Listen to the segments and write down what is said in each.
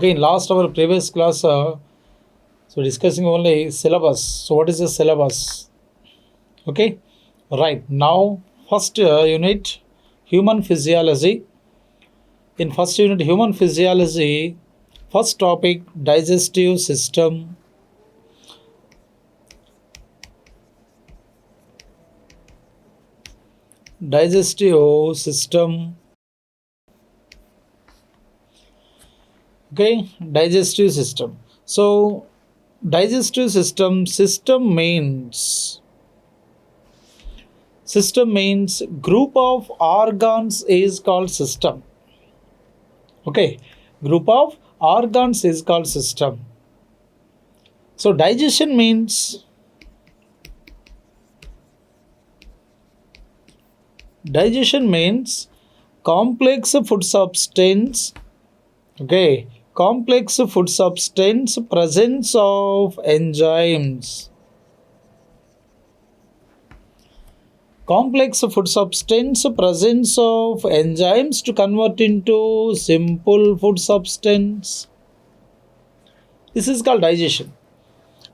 Okay, in last our previous class, so discussing only syllabus. So what is the syllabus? Okay, right. Now first unit, human physiology. In first unit, human physiology, first topic, digestive system. Digestive system. Okay, digestive system. So digestive system means group of organs is called system. Okay, group of organs is called system. So digestion means complex food substance. Okay, complex food substance, presence of enzymes. Complex food substance, presence of enzymes to convert into simple food substance. This is called digestion.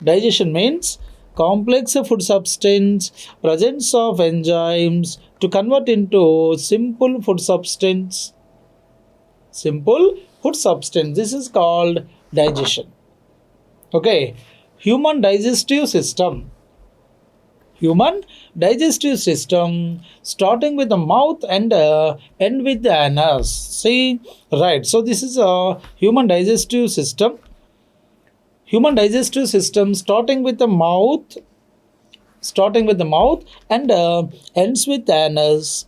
Digestion means complex food substance, presence of enzymes to convert into simple food substance. Simple food substance. This is called digestion. Okay, human digestive system. Human digestive system starting with the mouth and end with the anus. See, right. So this is a human digestive system. Human digestive system starting with the mouth and ends with anus.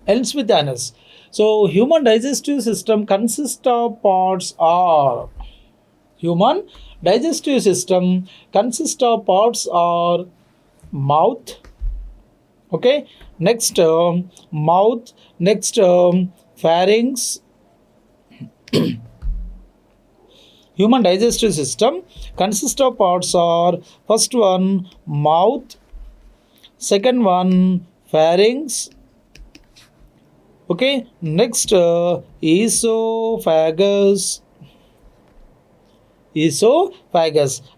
Ends with anus. So human digestive system consists of parts are. Human digestive system consists of parts are mouth. Okay, next mouth, next pharynx. Human digestive system consists of parts are first one mouth, second one pharynx. Okay, next esophagus,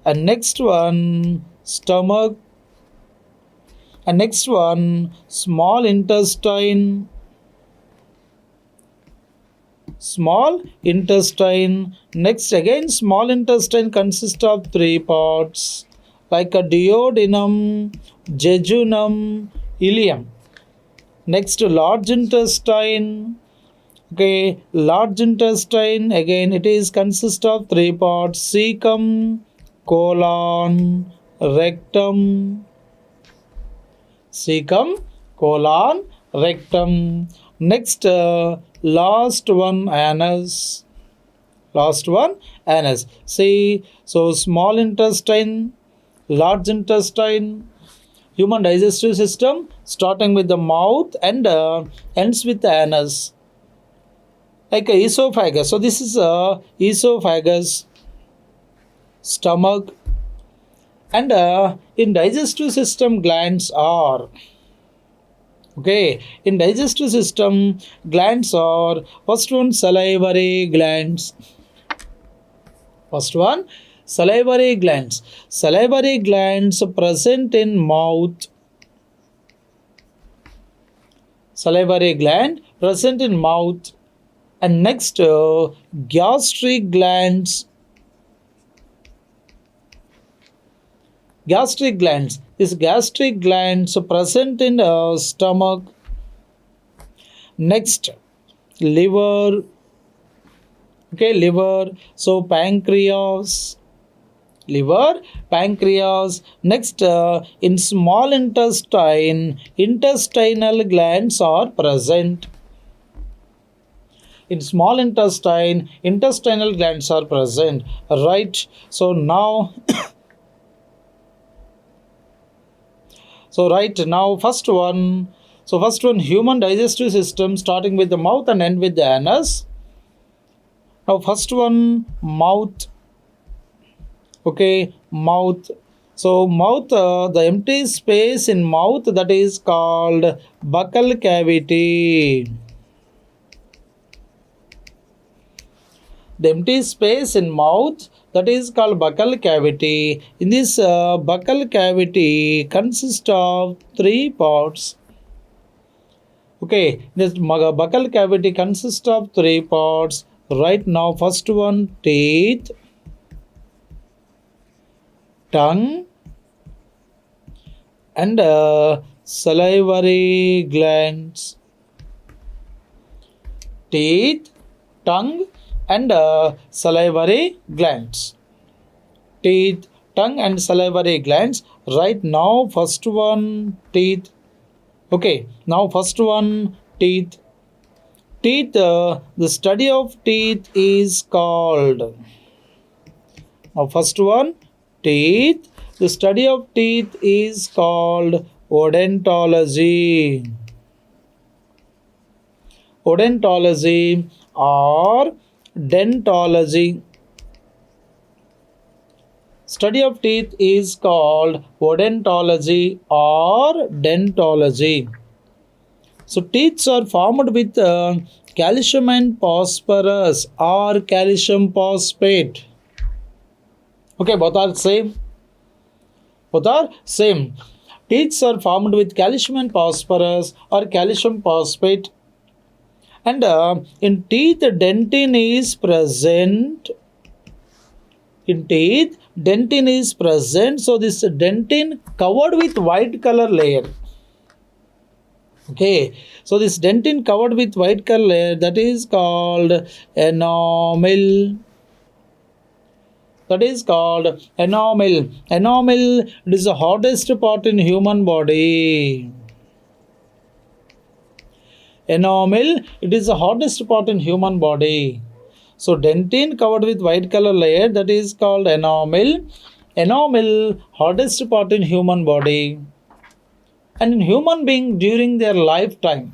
and next one stomach, and next one small intestine. Next again small intestine consists of three parts like a duodenum, jejunum, ileum. Next large intestine. Okay, large intestine again it is consist of three parts: cecum, colon, rectum. Cecum, colon, rectum. Next last one anus. See, so small intestine, large intestine, human digestive system starting with the mouth and ends with the anus. Like a esophagus. So this is esophagus, stomach, and in digestive system glands are. Okay, in digestive system glands are first one salivary glands. Salivary glands present in mouth. Salivary gland present in mouth. And next gastric glands. These gastric glands present in the stomach. Next liver. Okay, liver. So pancreas. Next in small intestine, intestinal glands are present. In small intestine, intestinal glands are present. Right. So now first one human digestive system starting with the mouth and end with the anus. Now first one mouth. Okay, mouth. So mouth, the empty space in mouth, that is called buccal cavity. the empty space in mouth, that is called buccal cavity. In this buccal cavity consists of three parts. Okay, this buccal cavity consists of three parts. Right now, first one, teeth, tongue, and salivary glands. Teeth, tongue, and salivary glands. Teeth, tongue, and salivary glands. Right now, first one, teeth. Okay, now first one, teeth. Teeth, the study of teeth is called. Now first one, teeth. The study of teeth is called odontology. Odontology or dentology. Study of teeth is called odontology or dentology. So teeth are formed with calcium and phosphorus or calcium phosphate. Okay, both are same. Both are same. Teeth are formed with calcium and phosphorus or calcium phosphate. And in teeth, dentin is present. In teeth, dentin is present. So this dentin covered with white color layer. Okay, so this dentin covered with white color layer, that is called enamel. That is called enamel. Enamel, it is the hardest part in human body. Enamel, it is the hardest part in human body. So dentin covered with white color layer, that is called enamel. Enamel, hardest part in human body. And in human being during their lifetime.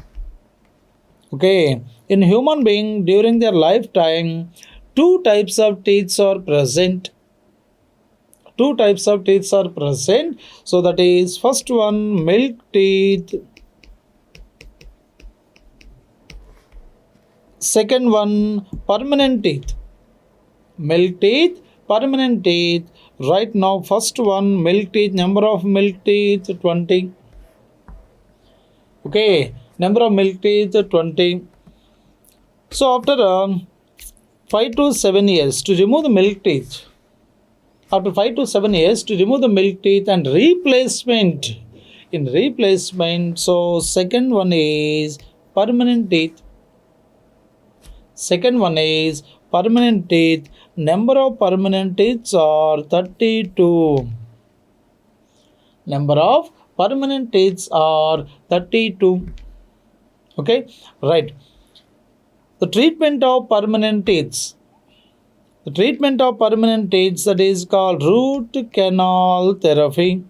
Okay, in human being during their lifetime, two types of teeth are present. Two types of teeth are present. So that is first one, milk teeth. Second one, permanent teeth. Milk teeth, permanent teeth. Right now, first one, milk teeth. Number of milk teeth, 20. Okay, number of milk teeth, 20. So after 5 to 7 years to remove the milk teeth. After 5 to 7 years to remove the milk teeth and replacement. In replacement, so second one is permanent teeth. Second one is permanent teeth. Number of permanent teeth are 32. Number of permanent teeth are 32. Okay, right. The treatment of permanent teeth. The treatment of permanent teeth, that is called root canal therapy.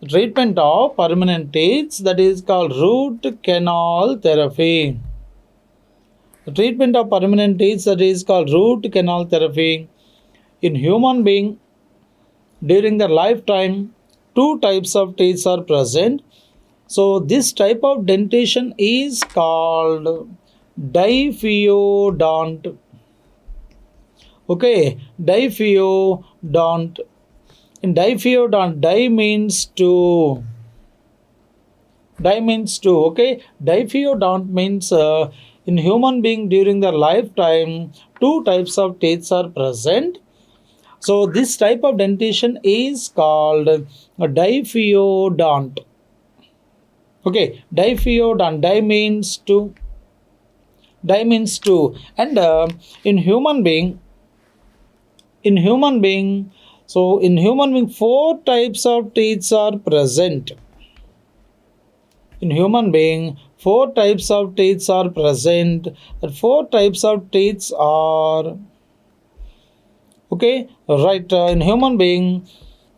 The treatment of permanent teeth, that is called root canal therapy. The treatment of permanent teeth, that is called root canal therapy. In human being, during their lifetime, two types of teeth are present. So this type of dentition is called diphyodont. Okay, diphyodont. In diphyodont, di means two. Di means two. Okay, diphyodont means in human being during their lifetime, two types of teeth are present. So this type of dentition is called a diphyodont. Okay, diphyodont. Di means two. Di means two. And in human being, four types of teeth are present. In human being, four types of teeth are present. And four types of teeth are, okay, right, in human being,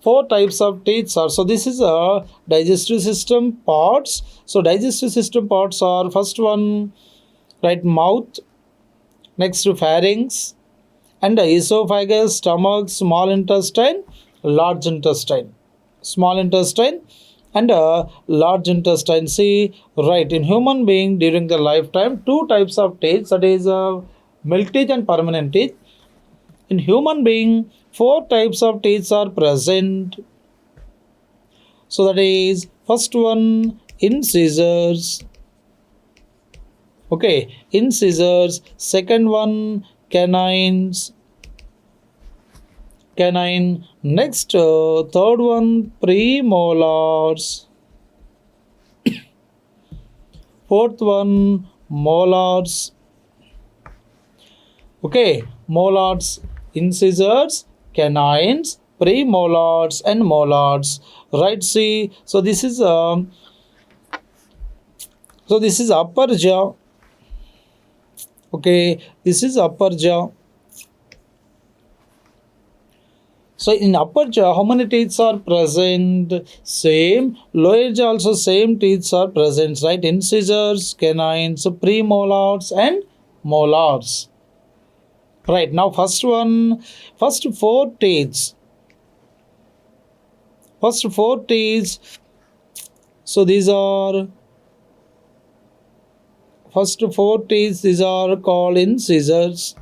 four types of teeth are. So this is a digestive system parts. So digestive system parts are first one, right, mouth, next to pharynx, and esophagus, stomach, small intestine, large intestine. Small intestine and large intestine. See, right, in human being during their lifetime, two types of teeth, that is milk teeth and permanent teeth. In human being, 4 types of teeth are present. So that is, first one, incisors. Okay, incisors. Second one, canines. Canine. Next, third one, premolars. Fourth one, molars. Okay, molars, incisors, canines, premolars and molars. Right, see, so this is upper jaw. Okay, this is upper jaw. So in upper jaw, how many teeth are present? Same. Lower jaw also same teeth are present, right? Incisors, canines, premolars and molars. Right, now first 4 teeth. First 4 teeth. So these are first 4 teeth, these are called incisors.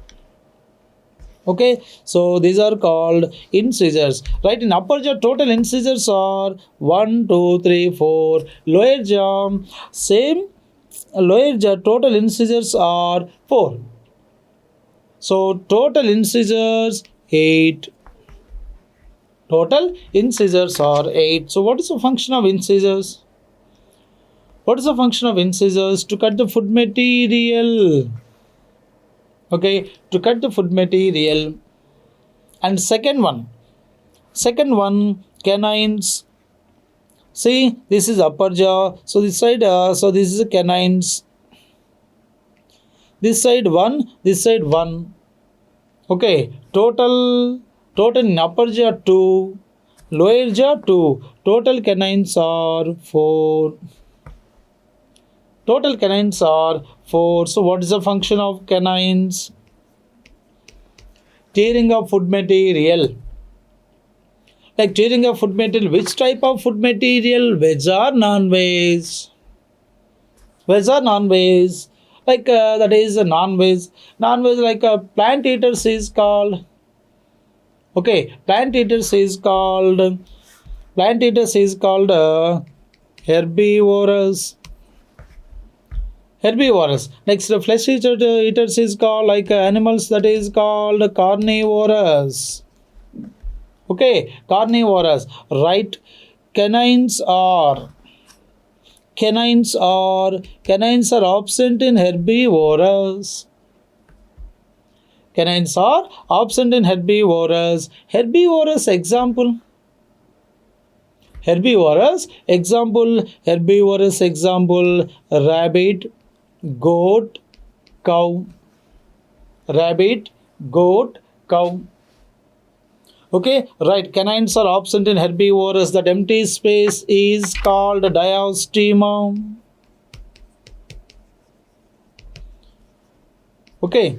Okay, so these are called incisors. Right, in upper jaw, total incisors are 1, 2, 3, 4. Lower jaw, same. Lower jaw, total incisors are 4. So total incisors 8. Total incisors are 8. So what is the function of incisors? What is the function of incisors? To cut the food material. Okay, to cut the food material. And second one, canines. See, this is upper jaw. So this side, so this is canines. This side 1, this side 1. Okay, total in upper jaw 2, lower jaw 2. Total canines are 4. Total canines are 4. So what is the function of canines? Tearing of food material. Like tearing of food material. Which type of food material? Veg or non-veg? Veg or non-veg? Like that is a non-veg. Non-veg, like plant eaters is called. Okay, plant eaters is called herbivorous. Herbivorous. Next, the flesh eaters is called, like animals, that is called carnivorous. Okay, carnivorous. Right. Canines are absent in herbivorous. Canines are absent in herbivorous. Herbivorous example. Herbivorous example, rabbit, goat, cow. Rabbit, goat, cow. Okay, right. Canines are absent in herbivorous. That empty space is called diastema. Okay.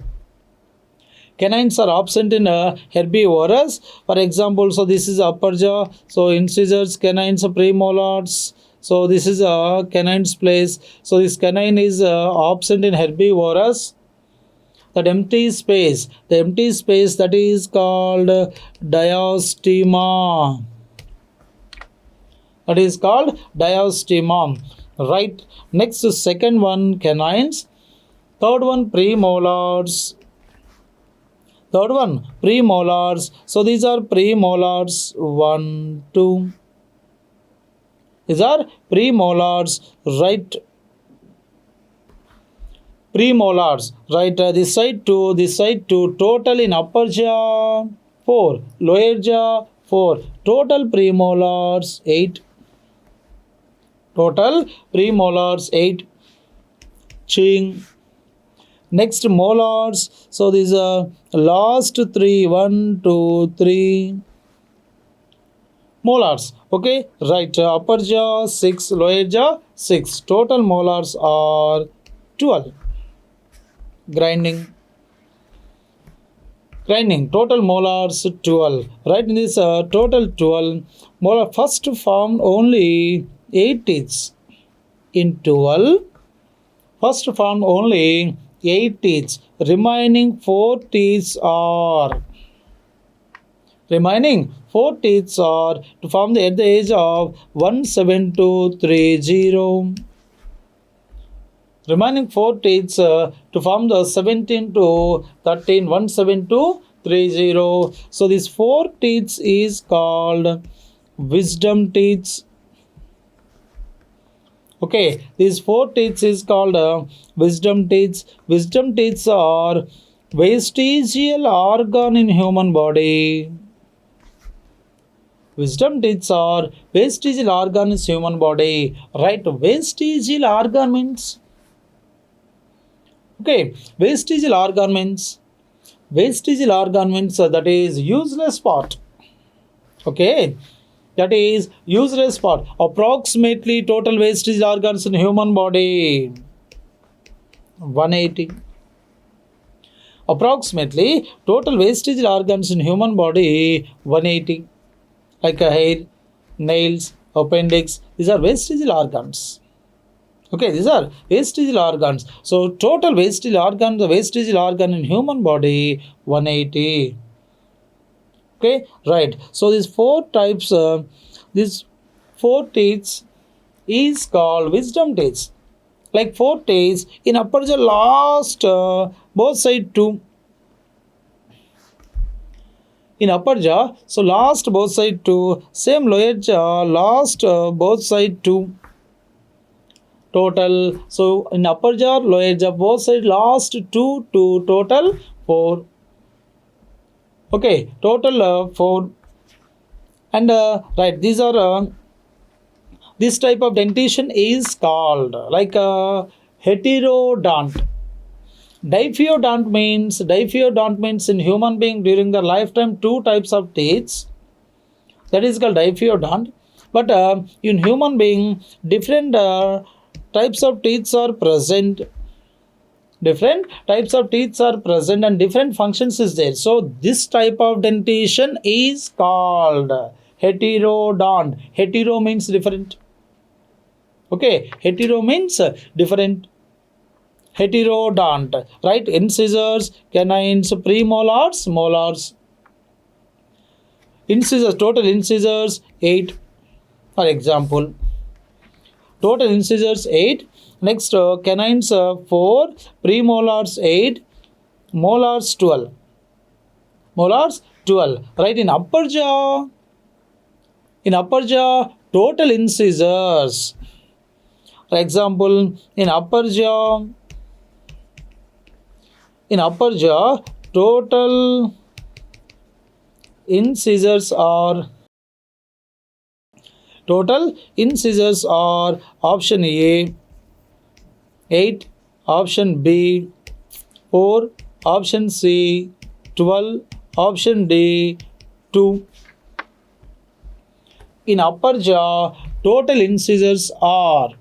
Canines are absent in herbivorous. For example, so this is upper jaw. So incisors, canines, premolars. So this is a canine's place. So this canine is absent in herbivorous. That empty space, that is called diastema. That is called diastema. Right. Next, second one, canines. Third one, premolars. So these are premolars 1, 2. These are premolars, right? Premolars, right? This side 2, Total in upper jaw 4, lower jaw 4. Total premolars 8. Ching. Next, molars. So these are last 3. 1, 2, 3. Molars. Okay, right. Upper jaw 6, lower jaw 6. Total molars are 12. Grinding. Total molars 12. Right, in this total 12 molar, first found only 8 teeth. In 12, first found only 8 teeth. Remaining 4 teeth are to form at the age of 17230. Remaining 4 teeth to form the 17 to 13, 17230. So these 4 teeth is called wisdom teeth. Okay, these 4 teeth is called wisdom teeth. Wisdom teeth are vestigial organ in human body. Wisdom teeth are vestigial organ in human body. Right, vestigial organ means, okay, vestigial organ means that is useless part. Okay, that is useless part. Approximately total vestigial organs in human body 180. Approximately total vestigial organs in human body 180. Like a hair, nails, appendix. These are vestigial organs. Okay, these are vestigial organs. So total vestigial organ in human body 180. Okay, right. So these 4 types, these 4 teeth is called wisdom teeth. Like 4 teeth in upper jaw last both side 2. In upper jaw, so last both side 2. Same lower jaw last both side 2. Total, so in upper jaw, lower jaw, both side last 2 to total 4. Okay, total 4. And right, these are this type of dentition is called like heterodont. Diphyodont means in human being during their lifetime 2 types of teeth. That is called diphyodont. But in human being different types of teeth are present. Different types of teeth are present and different functions is there. So this type of dentition is called heterodont. Hetero means different. Okay, hetero means different. Heterodont, right? Incisors, canines, premolars, molars. Incisors, total incisors 8. For example, total incisors 8. Next, canines 4, premolars 8, molars 12. Molars 12. Right, in upper jaw, total incisors. For example, in upper jaw, total incisors are option A 8, option B 4, option C 12, option D 2. In upper jaw total incisors are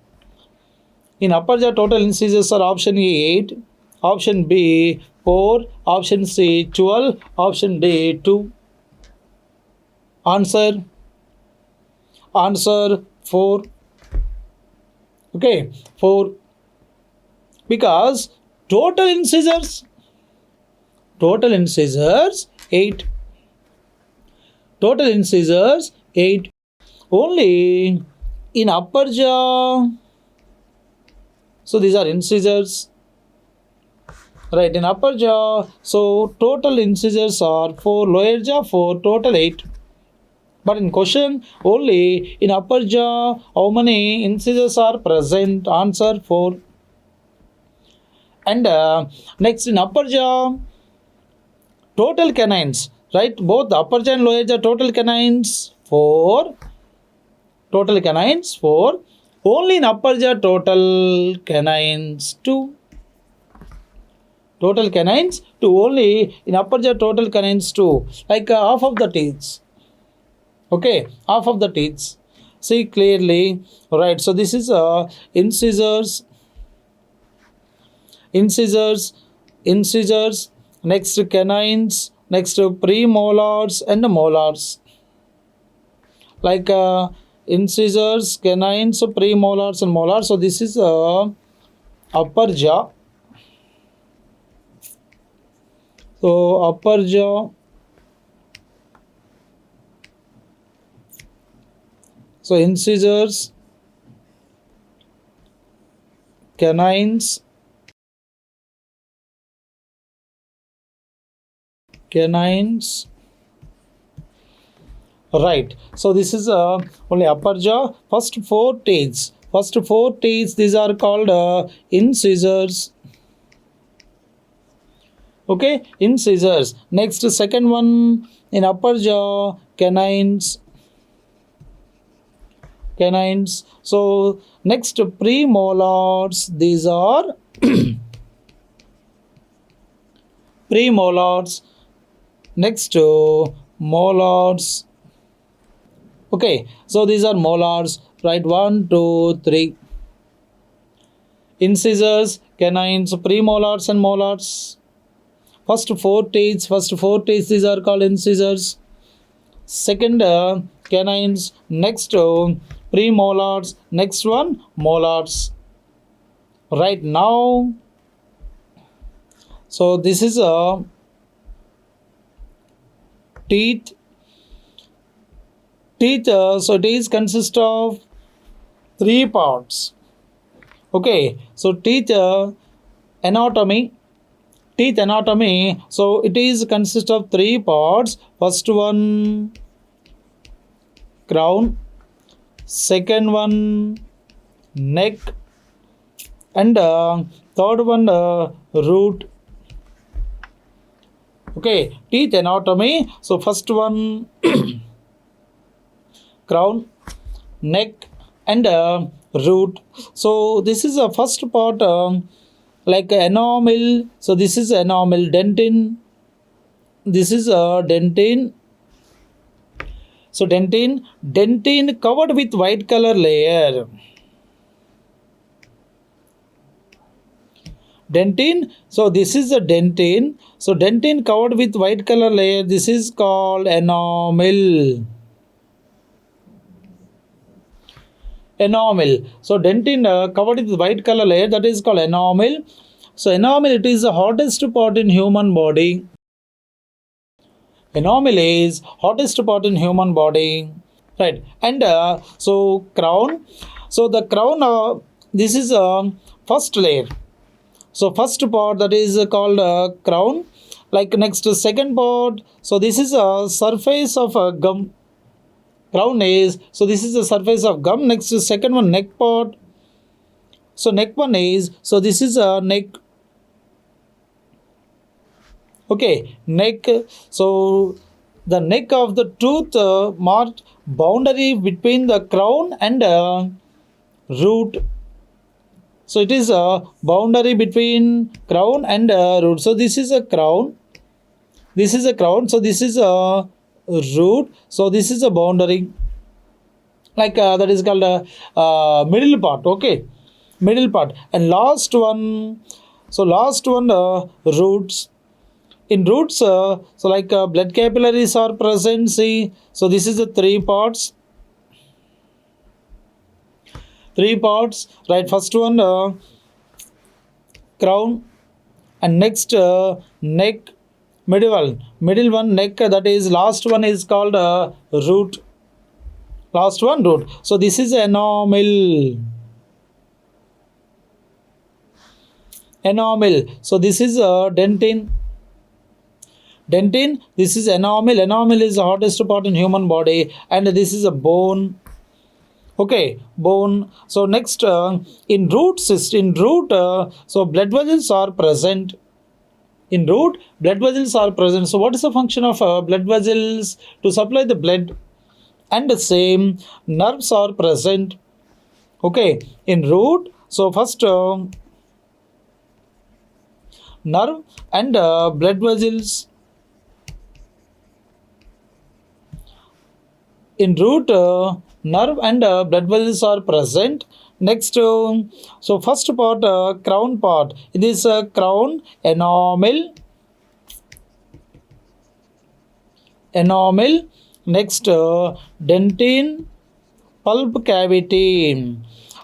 option A 8, option B 4, option C 12, option D 2. Answer 4. Okay, 4. Because total incisors 8. Total incisors 8. Only in upper jaw. So these are incisors. Right, in upper jaw, so total incisors are 4, lower jaw 4, total 8. But in question, only in upper jaw, how many incisors are present? Answer 4. And next, in upper jaw, total canines, right? Both upper jaw and lower jaw, total canines 4. Total canines 4. Only in upper jaw, total canines 2. Total canines 2. Only in upper jaw, total canines 2. Like half of the teeth. Okay, half of the teeth. See clearly. Right, so this is incisors. Next canines. Next premolars and molars. Like incisors, canines, premolars and molars. So this is upper jaw. So upper jaw, so incisors, canines, right. So this is only upper jaw. First four teeth, these are called incisors. Okay, incisors. Next, second one in upper jaw, canines. So next, premolars. These are premolars. Next, molars. Okay, so these are molars. Right, 1, 2, 3. Incisors, canines, premolars, and molars. First four teeth, these are called incisors. Second, canines. Next, premolars. Next one, molars. Right now, so this is a teeth. So teeth consist of three parts. Okay, so teeth anatomy. So it is consist of three parts. First one, crown. Second one, neck. And third one, root. Okay, teeth anatomy. So first one, crown, neck, and root. So this is the first part, like enamel. So this is enamel. Dentin. This is dentin. So dentin covered with white color layer. Dentin. So this is a dentin. So dentin covered with white color layer. This is called enamel. So dentin covered with white color layer, that is called enamel. So enamel, it is the hardest part in human body. Enamel is hardest part in human body. Right. And so crown. So the crown, this is first layer. So first part, that is called crown. Like next, second part. So this is a surface of a gum. Crown is, so this is the surface of gum. Next, second one, neck part. So neck one is, so this is a neck. Okay, neck. So the neck of the tooth marked boundary between the crown and root. So it is a boundary between crown and root. So this is a crown. This is a crown. So this is a root. So this is a boundary. Like that is called middle part. Okay, middle part. And last one. So last one, roots. In roots, so like blood capillaries are present. See, so this is the three parts. Right. First one, crown, and next neck. Middle one, neck. That is last one is called root. Last one, root. So this is enamel. So this is dentin. This is enamel. Enamel is the hardest part in human body, and this is a bone. Okay, bone. So next, in root, so blood vessels are present. In root, blood vessels are present. So what is the function of blood vessels? To supply the blood. And the same, nerves are present. Okay, in root, so first nerve and blood vessels. In root, nerve and blood vessels are present. Next, so first part, crown part. In this crown, enamel. Next, dentin, pulp cavity.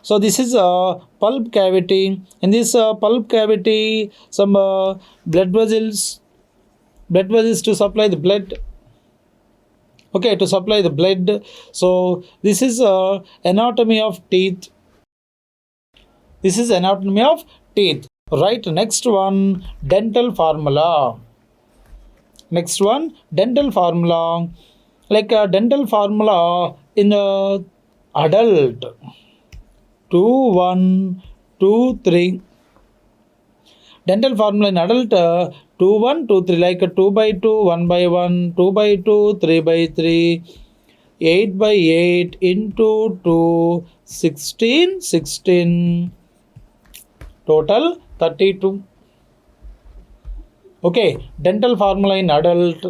So this is a pulp cavity. In this pulp cavity, some blood vessels. Blood vessels is to supply the blood. Okay, to supply the blood. So this is anatomy of teeth. This is anatomy of teeth. Right. Next one, dental formula. Next one, dental formula. Like a dental formula in adult. 2, 1, 2, 3. Dental formula in adult 2, 1, 2, 3. Like 2 by 2, 1 by 1, 2 by 2, 3 by 3, 8 by 8 into 2, 16, 16. Total 32. Okay, dental formula in adult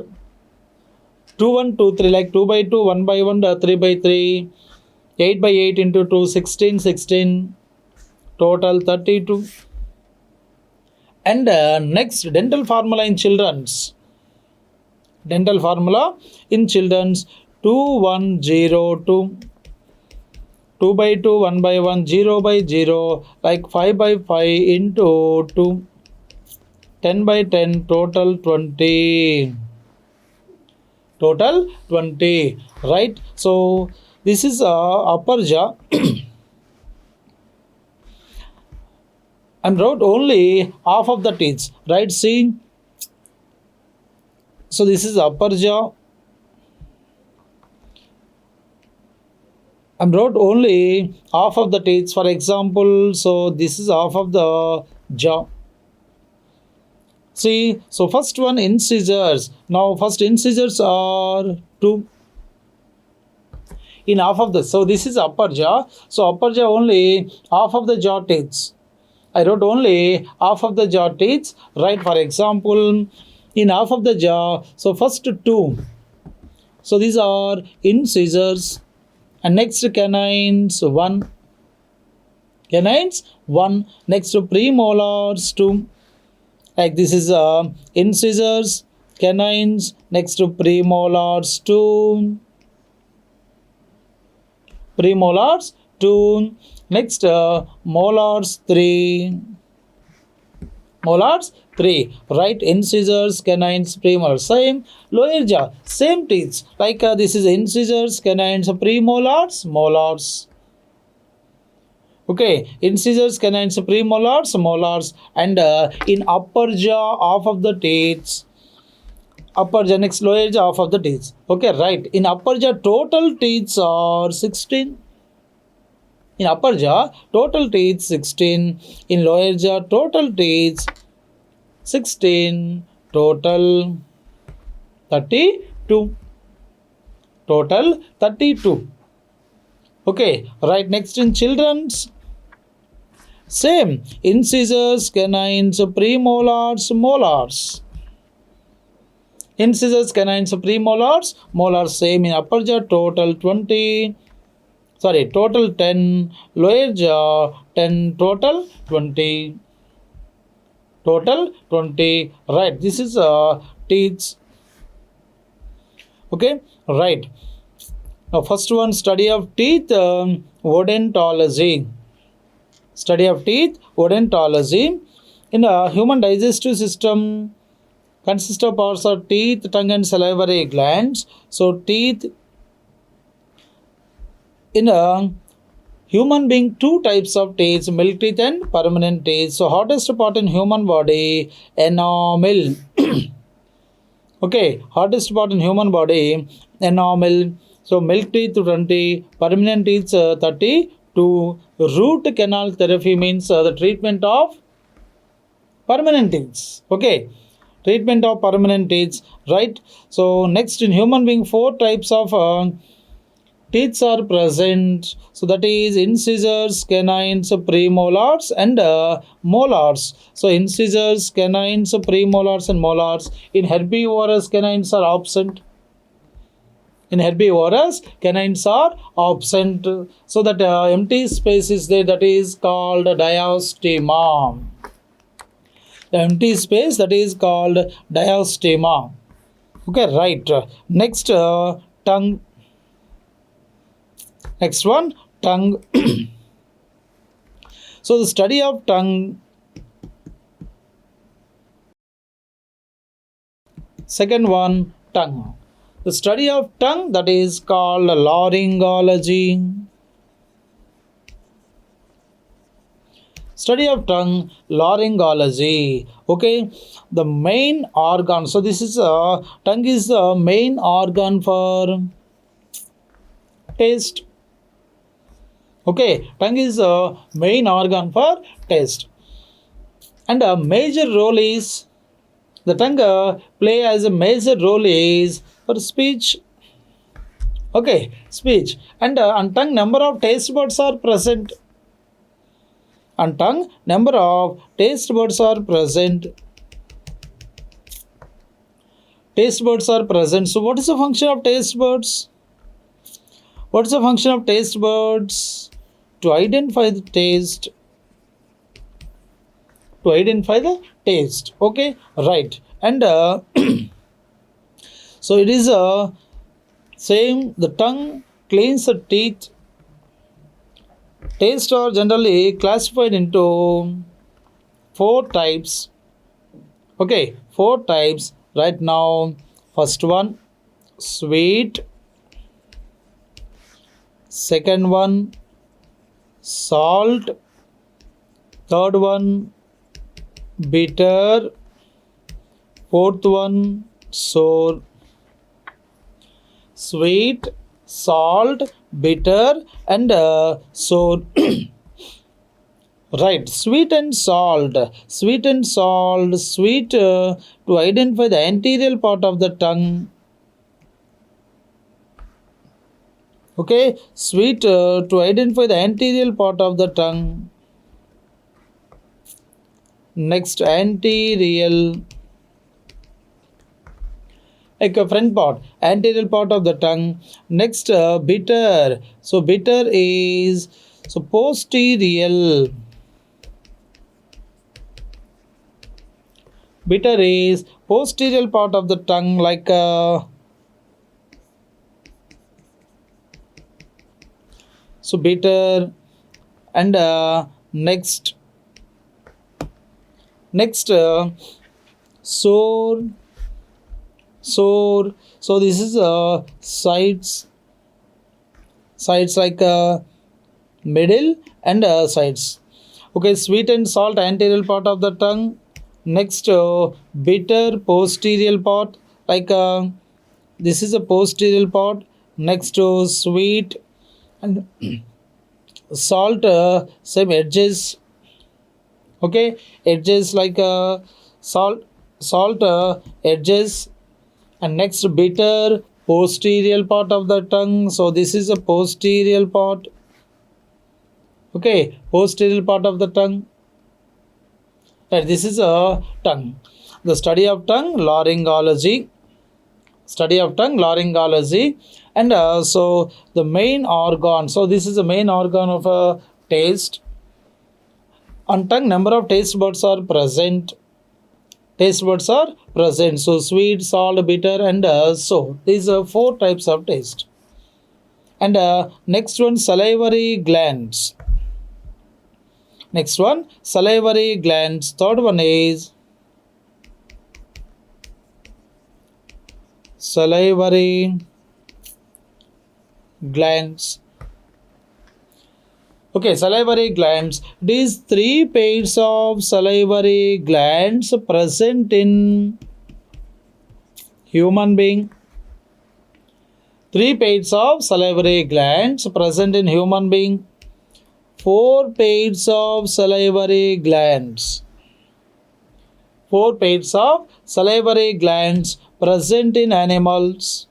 2, 1, 2, 3. Like 2 by 2, 1 by 1, 3 by 3, 8 by 8 into 2, 16, 16. Total 32. And next, dental formula in children's. Dental formula in children's 2, 1, 0, 2. 2 by 2, 1 by 1, 0 by 0, like 5 by 5 into 2. 10 by 10, total 20. Total 20. Right? So, this is upper jaw. And wrote only half of the teeth. Right? See? So, this is upper jaw. And wrote only half of the teeth. For example, so this is half of the jaw. See, so first one incisors. Now, first incisors are 2 in half of the. So this is upper jaw. So upper jaw only half of the jaw teeth. I wrote only half of the jaw teeth. Right? For example, in half of the jaw. So first 2. So these are incisors. And next canines 1. Canines 1. Next premolars 2. Like this is incisors, canines. Next premolars 2. Premolars 2. Next molars 3. Molars 3. Right? Incisors, canines, premolars. Same. Lower jaw. Same teeth. Like this is incisors, canines, premolars, molars. Okay. Incisors, canines, premolars, molars. And in upper jaw, half of the teeth. Upper jaw, next lower jaw, half of the teeth. Okay. Right. In upper jaw, total teeth are 16. In upper jaw, total teeth 16. In lower jaw, total teeth 16. Total 32. Total 32. Okay, right. Next in children's, same. Incisors, canines, premolars, molars. Incisors, canines, premolars, molars. Same in upper jaw, total 20. Sorry, total 10. Lower jaw 10. Total 20. Total 20. Right. This is teeth. Okay. Right. Now, first one, study of teeth, odontology. Study of teeth, odontology. In a human digestive system, consists of parts of teeth, tongue, and salivary glands. So, teeth in a human being, 2 types of teeth, milk teeth and permanent teeth. So, hardest part in human body, enamel. Okay, hardest part in human body, enamel. So, milk teeth 20, permanent teeth 32. Root canal therapy means the treatment of permanent teeth. Okay, treatment of permanent teeth. Right. So, next in human being, 4 types of teeth are present. So that is incisors, canines, premolars, and molars. So incisors, canines, premolars, and molars. In herbivorous, canines are absent. In herbivorous, canines are absent. So that empty space is there, that is called diastema. The empty space, that is called diastema. Okay, right. Next, tongue. Next one, tongue. So the study of tongue. Second one, tongue. The study of tongue, that is called laryngology. Study of tongue, laryngology. Okay, the main organ. So this is tongue is the main organ for taste. Okay, tongue is a main organ for taste, and a major role is the tongue play as a major role is for speech. Okay, speech, and on tongue number of taste buds are present. On tongue number of taste buds are present. Taste buds are present. So what is the function of taste buds? What is the function of taste buds? To identify the taste. To identify the taste. Okay, right. And so it is same. The tongue cleans the teeth. Taste are generally classified into 4 types. Okay, 4 types. Right now, first one, sweet. Second one, salt. Third one, bitter. Fourth one, sour. Sweet, salt, bitter, and sour. Right, sweet and salt. Sweet and salt. Sweet to identify the anterior part of the tongue. Okay, sweet to identify the anterior part of the tongue. Next, anterior, like a front part, anterior part of the tongue. Next, bitter. So bitter is posterior. Bitter is posterior part of the tongue, like so bitter. And next sour. So this is sides like middle and sides. Okay, sweet and salt, anterior part of the tongue. Next, bitter, posterior part, like this is a posterior part. Next, sweet, and salt, same edges. Okay, edges like salt edges. And next, bitter, posterior part of the tongue. So this is a posterior part. Okay, posterior part of the tongue. Right, this is a tongue. The study of tongue, laryngology. Study of tongue, laryngology. And so the main organ. So this is the main organ of taste. On tongue, number of taste buds are present. Taste buds are present. So sweet, salt, bitter, and so these are 4 types of taste. And next one, salivary glands. Next one, salivary glands. Third one is salivary glands. Okay, salivary glands. These 3 pairs of salivary glands present in human being. 3 pairs of salivary glands present in human being. 4 pairs of salivary glands. 4 pairs of salivary glands present in animals.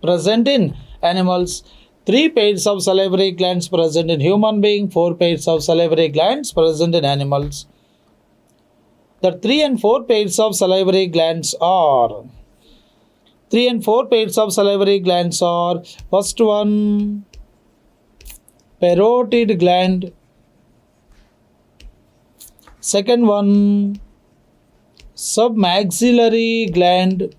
Present in animals. 3 pairs of salivary glands present in human being. 4 pairs of salivary glands present in animals. The 3 and 4 pairs of salivary glands are. 3 and 4 pairs of salivary glands are. First one, parotid gland. Second one, submaxillary gland.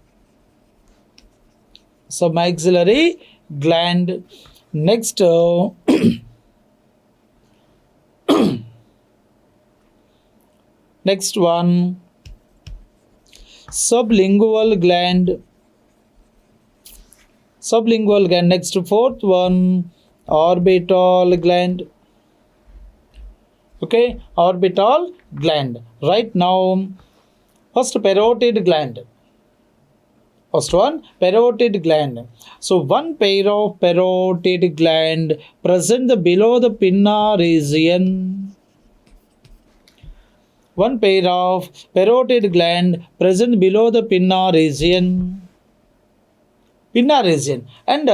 Submaxillary gland. Next, next one, sublingual gland. Sublingual gland. Next, fourth one, orbital gland. Okay, orbital gland. Right now, first parotid gland. First one, parotid gland. So one pair of parotid gland present below the pinna region. One pair of parotid gland present below the pinna region. Pinna region. And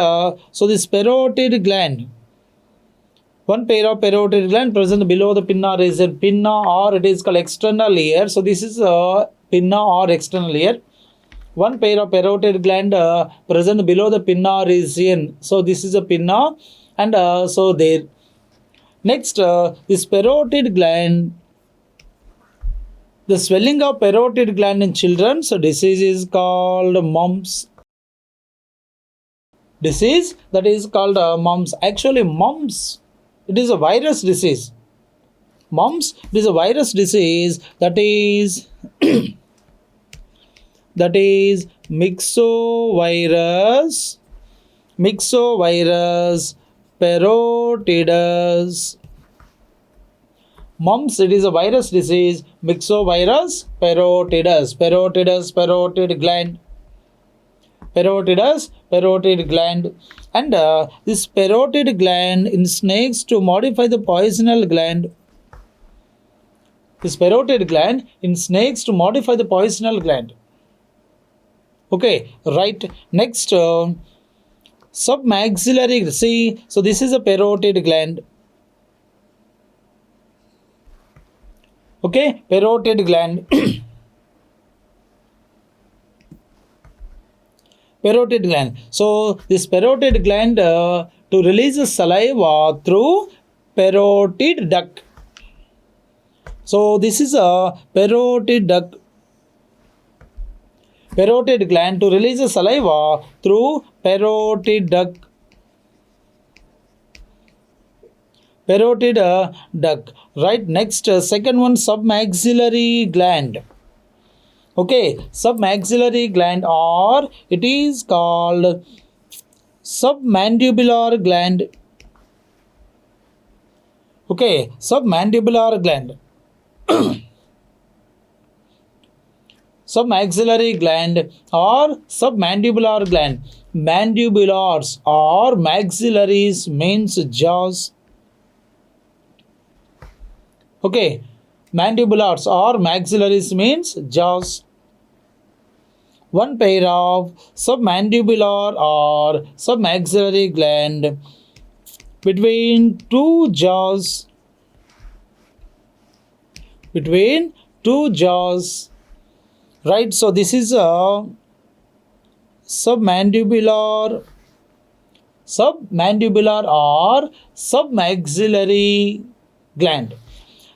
so this parotid gland, one pair of parotid gland present below the pinna region. Pinna, or it is called external ear. So this is pinna or external ear. One pair of parotid gland present below the pinna region. So this is a pinna, and so there. Next, this parotid gland, the swelling of parotid gland in children, so disease is called mumps. Disease that is called mumps. Actually, mumps, it is a virus disease. Mumps, it is a virus disease that is that is myxovirus parotidus. Mumps, it is a virus disease, myxovirus parotidus. Parotid gland. Parotid gland. And this parotid gland in snakes to modify the poisonal gland. This parotid gland in snakes to modify the poisonal gland. Okay, right. Next, submaxillary. See, so this is a parotid gland. Okay, parotid gland. Parotid gland. So this parotid gland to release the saliva through parotid duct. So this is a parotid duct. Parotid gland to release the saliva through parotid duct. Parotid duct. Right. Next, second one, submaxillary gland. Okay, submaxillary gland, or it is called submandibular gland. Okay, submandibular gland. Submaxillary gland or submandibular gland. Mandibulars or maxillaries means jaws. Okay, mandibulars or maxillaries means jaws. One pair of submandibular or submaxillary gland between two jaws. Between two jaws. Right, so this is a submandibular or submaxillary gland.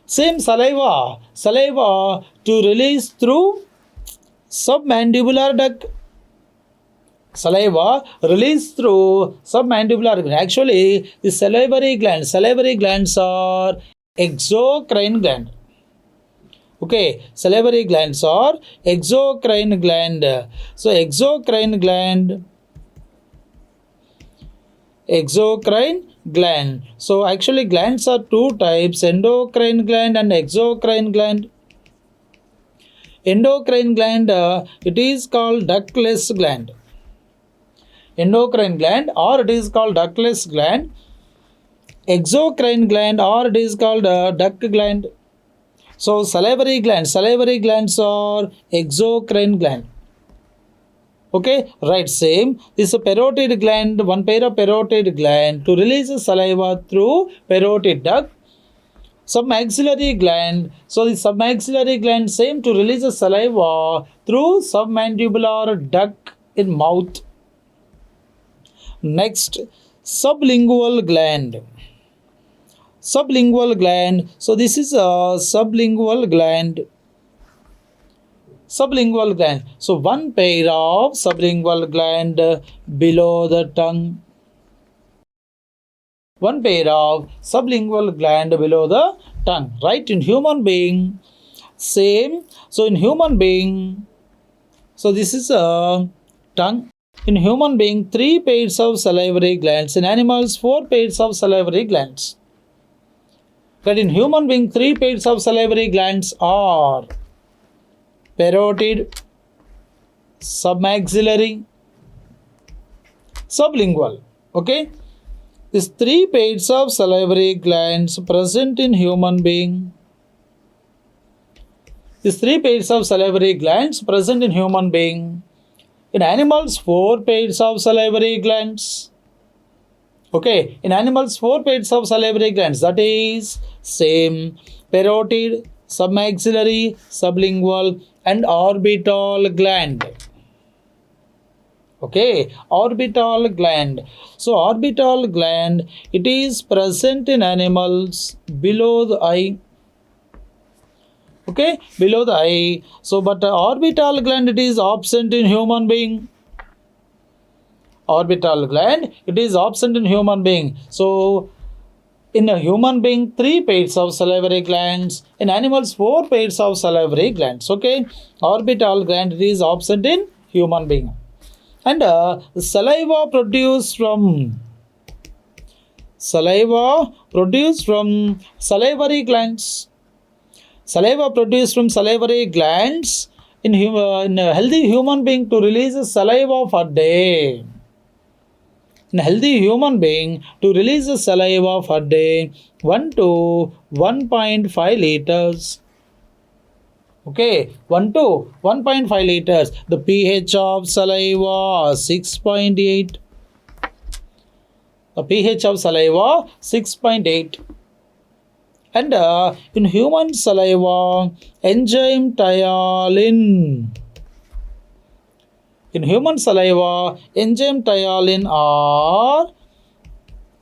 Same saliva to release through submandibular duct. Saliva released through submandibular gland. Actually, the salivary glands are exocrine gland. Okay, salivary glands are exocrine gland. So exocrine gland. So actually glands are two types, endocrine gland and exocrine gland. Endocrine gland, it is called ductless gland. Endocrine gland, or it is called ductless gland. Exocrine gland, or it is called duct gland. So salivary glands are exocrine gland. Okay, right, same. This is a parotid gland, one pair of parotid gland to release the saliva through parotid duct. Submaxillary gland. So the submaxillary gland same to release the saliva through submandibular duct in mouth. Next, sublingual gland. So this is a sublingual gland. So one pair of sublingual gland below the tongue. One pair of sublingual gland below the tongue. Right, in human being, same. So in human being, So this is a tongue. In human being, 3 pairs of salivary glands. In animals, 4 pairs of salivary glands. That in human being, 3 pairs of salivary glands are parotid, submaxillary, sublingual. Okay. These 3 pairs of salivary glands present in human being. These 3 pairs of salivary glands present in human being. In animals, 4 pairs of salivary glands. Okay, in animals, 4 pairs of salivary glands. That is same parotid, submaxillary, sublingual, and orbital gland. Okay, orbital gland. So orbital gland, it is present in animals below the eye. Okay, below the eye. So but orbital gland, it is absent in human being. Orbital gland, it is absent in human being. So in a human being, 3 pairs of salivary glands. In animals, 4 pairs of salivary glands. Okay, orbital gland, it is absent in human being. And saliva produced from salivary glands. Saliva produced from salivary glands in a healthy human being to release saliva per day. In a healthy human being to release saliva per day 1 to 1.5 liters. Okay, 1 to 1.5 liters. The pH of saliva 6.8. The pH of saliva 6.8. And in human saliva, enzyme ptyalin. In human saliva, enzyme ptyalin or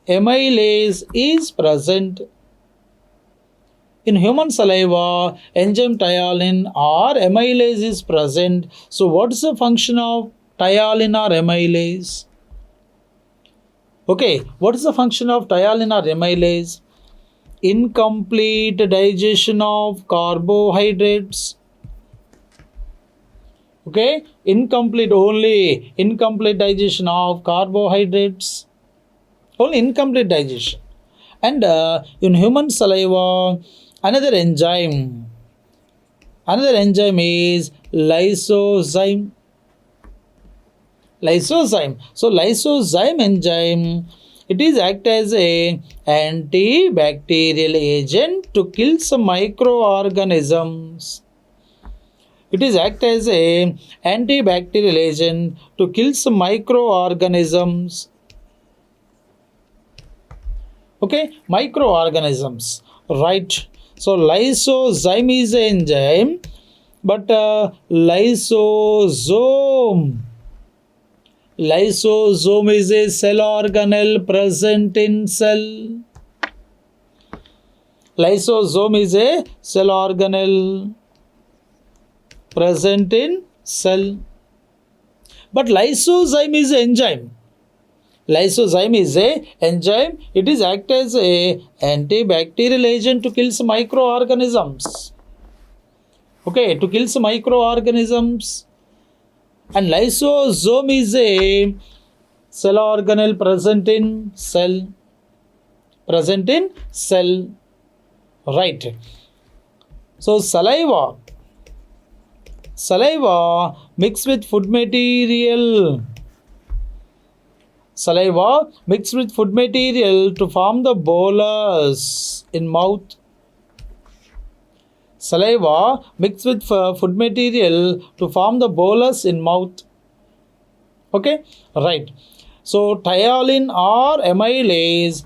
amylase is present. In human saliva, enzyme ptyalin or amylase is present. So what is the function of ptyalin or amylase? Okay, what is the function of ptyalin or amylase? Incomplete digestion of carbohydrates. Okay, incomplete digestion of carbohydrates. Only incomplete digestion. And in human saliva, another enzyme is lysozyme. So lysozyme enzyme, it is act as a antibacterial agent to kill some microorganisms. It is act as a antibacterial agent to kill some microorganisms. Okay, microorganisms, right? So lysozyme is an enzyme, but lysosome is a cell organelle present in cell. Lysosome is a cell organelle present in cell. But lysozyme is an enzyme. Lysozyme is a enzyme. It is act as a antibacterial agent to kill some microorganisms. Okay, to kill some microorganisms. And lysosome is a cell organelle present in cell. Right. So saliva mixed with food material. Saliva mixed with food material to form the bolus in mouth. Saliva mixed with food material to form the bolus in mouth. Okay, right. So ptyalin or amylase,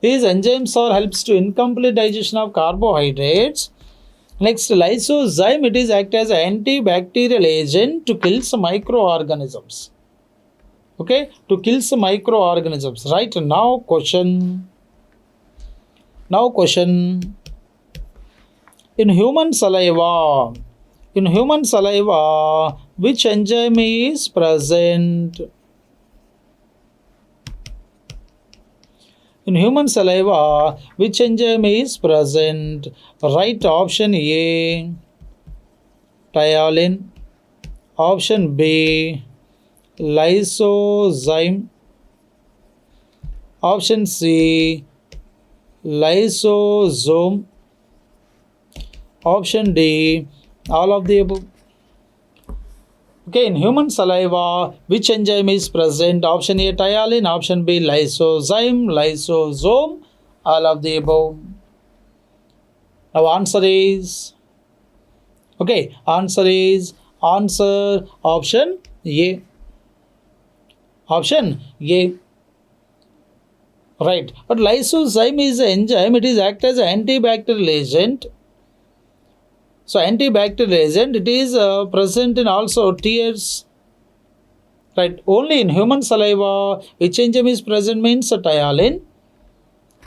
these enzymes are helps to incomplete digestion of carbohydrates. Next, lysozyme, it is act as an antibacterial agent to kill some microorganisms. Okay, to kill some microorganisms. Right, now question. In human saliva, which enzyme is present? In human saliva, which enzyme is present? Right option A, ptyalin. Option B, lysozyme. Option C, lysosome. Option D, all of the above. Okay, in human saliva, which enzyme is present? Option A, ptyalin. Option B, lysozyme, lysosome, all of the above. Now answer is, okay, answer option A. Option A. Right. But lysozyme is an enzyme. It is act as an antibacterial agent. So antibacterial agent, it is present in also tears. Right. Only in human saliva, which enzyme is present means ptyalin.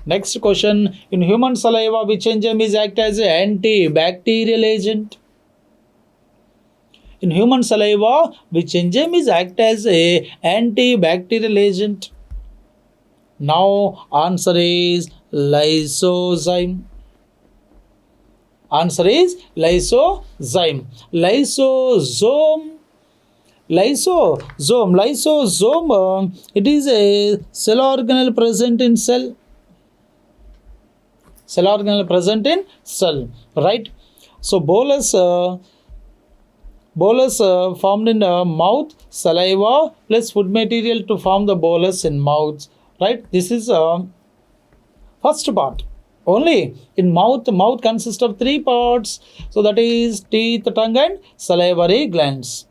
Next question, in human saliva, which enzyme is act as an antibacterial agent? In human saliva, which enzyme is act as a antibacterial agent? Now answer is lysozyme. Answer is lysozyme. Lysosome, it is a cell organelle present in cell. Cell organelle present in cell, right? So bolus formed in the mouth, saliva plus food material to form the bolus in mouth, right? This is first part. Only in mouth consists of three parts. So that is teeth, tongue and salivary glands.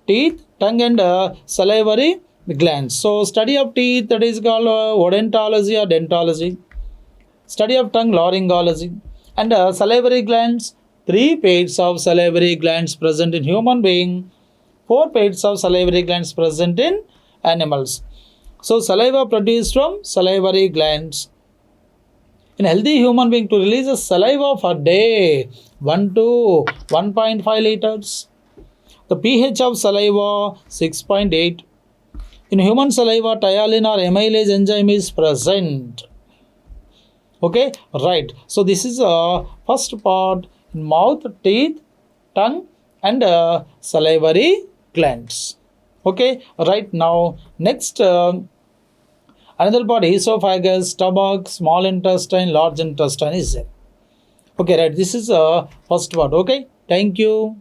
Teeth, tongue and salivary glands. So study of teeth, that is called odontology or dentology. Study of tongue, laryngology. And salivary glands, 3 pairs of salivary glands present in human being, 4 pairs of salivary glands present in animals. So saliva produced from salivary glands. In healthy human being, to release a saliva per day, 1 to 1.5 liters. The pH of saliva, 6.8. In human saliva, ptyalin or amylase enzyme is present. Okay, right. So this is first part, in mouth, teeth, tongue and salivary glands. Okay, right. Now next another part, esophagus, stomach, small intestine, large intestine is there. Okay, right. This is first part. Okay, thank you.